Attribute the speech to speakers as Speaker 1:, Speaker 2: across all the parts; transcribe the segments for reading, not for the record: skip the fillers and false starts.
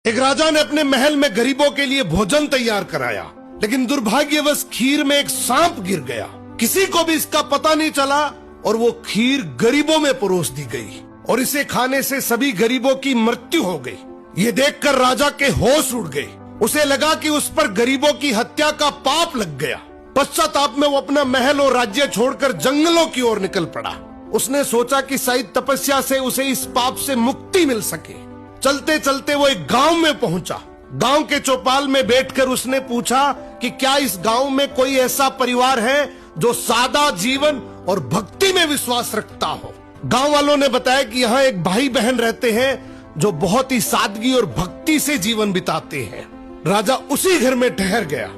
Speaker 1: एक राजा ने अपने महल में गरीबों के लिए भोजन तैयार कराया, लेकिन दुर्भाग्यवश खीर में एक सांप गिर गया। किसी को भी इसका पता नहीं चला और वो खीर गरीबों में परोस दी गई और इसे खाने से सभी गरीबों की मृत्यु हो गई। ये देखकर राजा के होश उड़ गए। उसे लगा कि उस पर गरीबों की हत्या का पाप लग गया। पश्चाताप में वो अपना महल और राज्य छोड़कर जंगलों की ओर निकल पड़ा। उसने सोचा कि शायद तपस्या से उसे इस पाप से मुक्ति मिल सके। चलते चलते वो एक गांव में पहुंचा। गांव के चौपाल में बैठकर उसने पूछा कि क्या इस गांव में कोई ऐसा परिवार है जो सादा जीवन और भक्ति में विश्वास रखता हो। गांव वालों ने बताया कि यहाँ एक भाई बहन रहते हैं जो बहुत ही सादगी और भक्ति से जीवन बिताते हैं। राजा उसी घर में ठहर गया।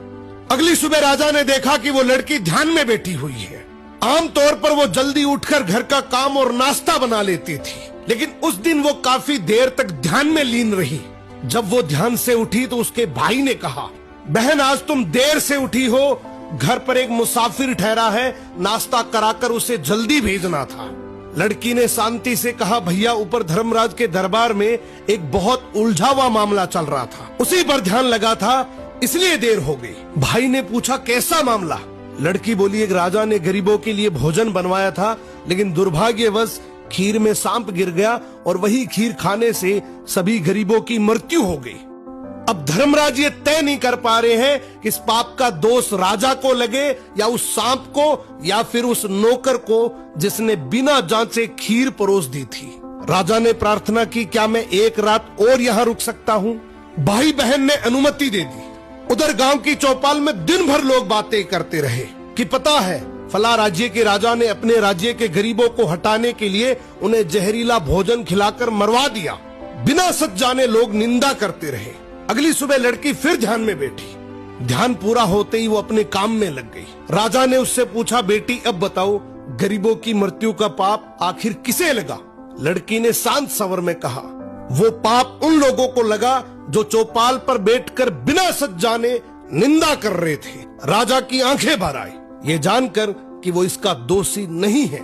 Speaker 1: अगली सुबह राजा ने देखा कि वो लड़की ध्यान में बैठी हुई है। आमतौर पर वो जल्दी उठकर घर का काम और नाश्ता बना लेती थी, लेकिन उस दिन वो काफी देर तक ध्यान में लीन रही। जब वो ध्यान से उठी तो उसके भाई ने कहा, बहन आज तुम देर से उठी हो, घर पर एक मुसाफिर ठहरा है, नाश्ता कराकर उसे जल्दी भेजना था। लड़की ने शांति से कहा, भैया ऊपर धर्मराज के दरबार में एक बहुत उलझा हुआ मामला चल रहा था, उसी पर ध्यान लगा था, इसलिए देर हो गई। भाई ने पूछा, कैसा मामला? लड़की बोली, एक राजा ने गरीबों के लिए भोजन बनवाया था, लेकिन दुर्भाग्यवश खीर में सांप गिर गया और वही खीर खाने से सभी गरीबों की मृत्यु हो गई। अब धर्मराज ये तय नहीं कर पा रहे हैं कि इस पाप का दोष राजा को लगे या उस सांप को या फिर उस नौकर को जिसने बिना जांचे खीर परोस दी थी। राजा ने प्रार्थना की, क्या मैं एक रात और यहाँ रुक सकता हूँ? भाई बहन ने अनुमति दे दी। उधर गांव की चौपाल में दिन भर लोग बातें करते रहे कि पता है फला राज्य के राजा ने अपने राज्य के गरीबों को हटाने के लिए उन्हें जहरीला भोजन खिलाकर मरवा दिया। बिना सच जाने लोग निंदा करते रहे। अगली सुबह लड़की फिर ध्यान में बैठी। ध्यान पूरा होते ही वो अपने काम में लग गई। राजा ने उससे पूछा, बेटी अब बताओ गरीबों की मृत्यु का पाप आखिर किसे लगा? लड़की ने शांत स्वर में कहा, वो पाप उन लोगों को लगा जो चौपाल पर बैठकर बिना सच जाने निंदा कर रहे थे। राजा की आंखें भर आई, ये जानकर कि वो इसका दोषी नहीं है।